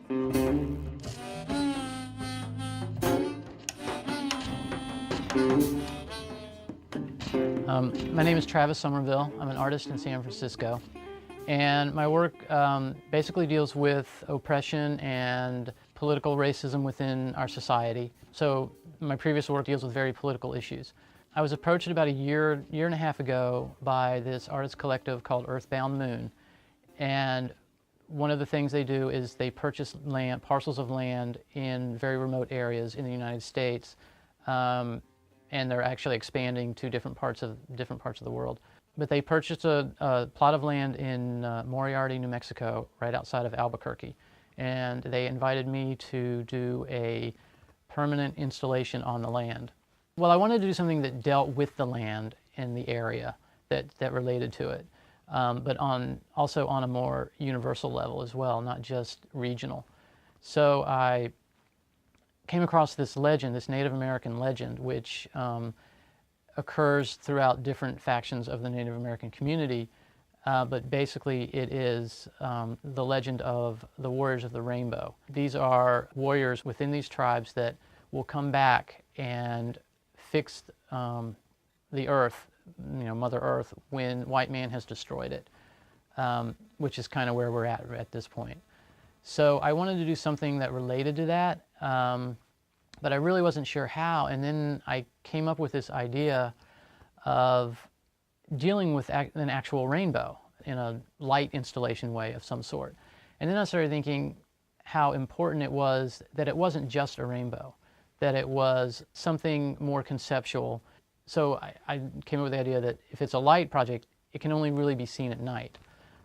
My name is Travis Somerville. I'm an artist in San Francisco, and my work basically deals with oppression and political racism within our society. So my previous work deals with very political issues. I was approached about a year and a half ago by this artist collective called Earthbound Moon, and one of the things they do is they purchase land, parcels of land in very remote areas in the United States. And they're actually expanding to different parts of the world. But they purchased a plot of land in Moriarty, New Mexico, right outside of Albuquerque, and they invited me to do a permanent installation on the land. Well, I wanted to do something that dealt with the land in the area that related to it, but also on a more universal level as well, not just regional. So I came across this legend, this Native American legend, which occurs throughout different factions of the Native American community, but basically it is the legend of the Warriors of the Rainbow. These are warriors within these tribes that will come back and fix the earth, Mother Earth, when white man has destroyed it, which is kind of where we're at this point. So I wanted to do something that related to that, but I really wasn't sure how. And then I came up with this idea of dealing with an actual rainbow in a light installation way of some sort. And then I started thinking how important it was that it wasn't just a rainbow, that it was something more conceptual. So I came up with the idea that if it's a light project, it can only really be seen at night.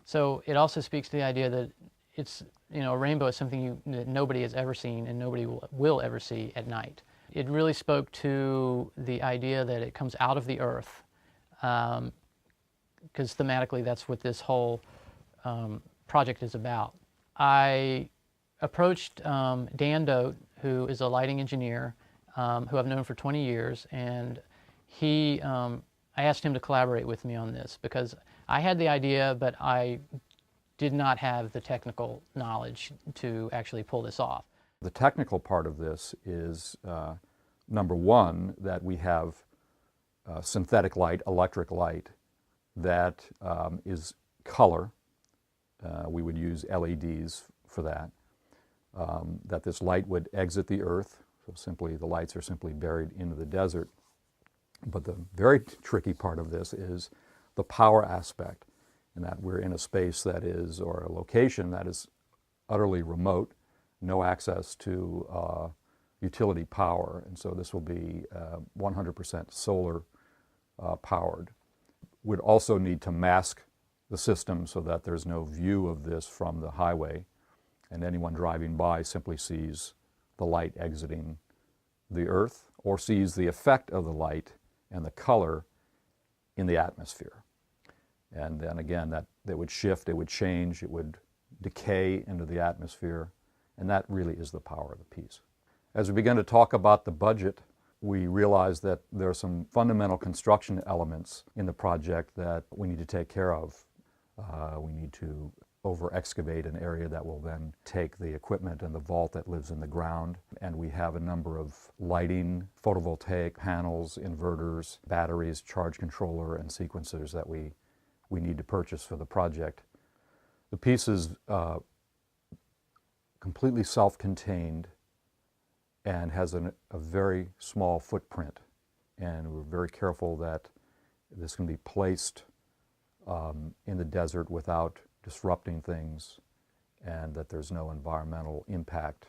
So it also speaks to the idea that it's, a rainbow is something that nobody has ever seen and nobody will ever see at night. It really spoke to the idea that it comes out of the earth, because thematically that's what this whole project is about. I approached Dan Dodt, who is a lighting engineer, who I've known for 20 years, and I asked him to collaborate with me on this because I had the idea, but I did not have the technical knowledge to actually pull this off. The technical part of this is, number one, that we have synthetic light, electric light, that is color. We would use LEDs for that. That this light would exit the earth, so simply the lights are simply buried into the desert. But the very tricky part of this is the power aspect, in that we're in a space that is, or a location that is utterly remote, no access to utility power, and so this will be 100% solar powered. Would also need to mask the system so that there's no view of this from the highway, and anyone driving by simply sees the light exiting the earth or sees the effect of the light and the color in the atmosphere. And then again, that would shift, it would change, it would decay into the atmosphere, and that really is the power of the piece. As we began to talk about the budget, we realized that there are some fundamental construction elements in the project that we need to take care of. We need to over-excavate an area that will then take the equipment and the vault that lives in the ground. And we have a number of lighting, photovoltaic panels, inverters, batteries, charge controller, and sequencers that we need to purchase for the project. The piece is completely self-contained and has a very small footprint. And we're very careful that this can be placed in the desert without disrupting things, and that there's no environmental impact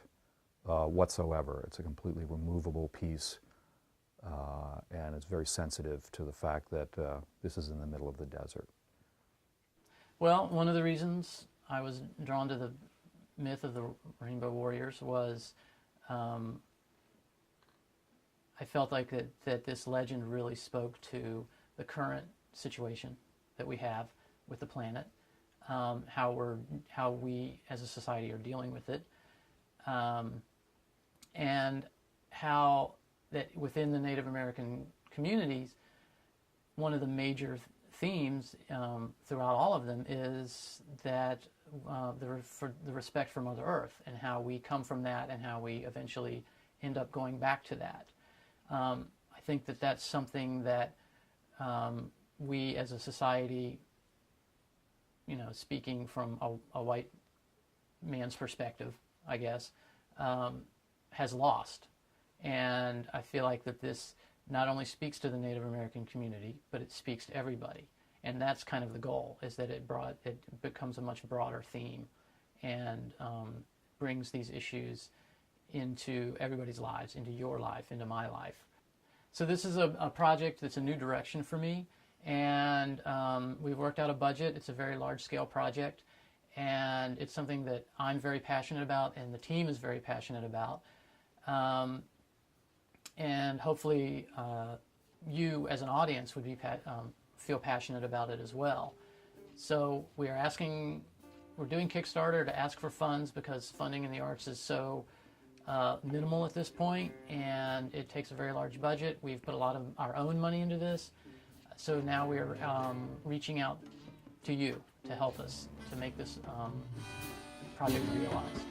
whatsoever. It's a completely removable piece, and it's very sensitive to the fact that this is in the middle of the desert. Well, one of the reasons I was drawn to the myth of the Rainbow Warriors was I felt like that this legend really spoke to the current situation that we have with the planet, how we as a society are dealing with it, and how that within the Native American communities, one of the major themes throughout all of them is that for the respect for Mother Earth and how we come from that and how we eventually end up going back to that. I think that that's something that we as a society, you know, speaking from a white man's perspective, I guess, has lost. And I feel like that this not only speaks to the Native American community, but it speaks to everybody. And that's kind of the goal, is that it becomes a much broader theme and brings these issues into everybody's lives, into your life, into my life. So this is a project that's a new direction for me, and we've worked out a budget. It's a very large-scale project, and it's something that I'm very passionate about and the team is very passionate about. And hopefully you as an audience would be feel passionate about it as well. So we're doing KickStarter to ask for funds because funding in the arts is so minimal at this point, and it takes a very large budget. We've put a lot of our own money into this, so now we're reaching out to you to help us to make this project realized.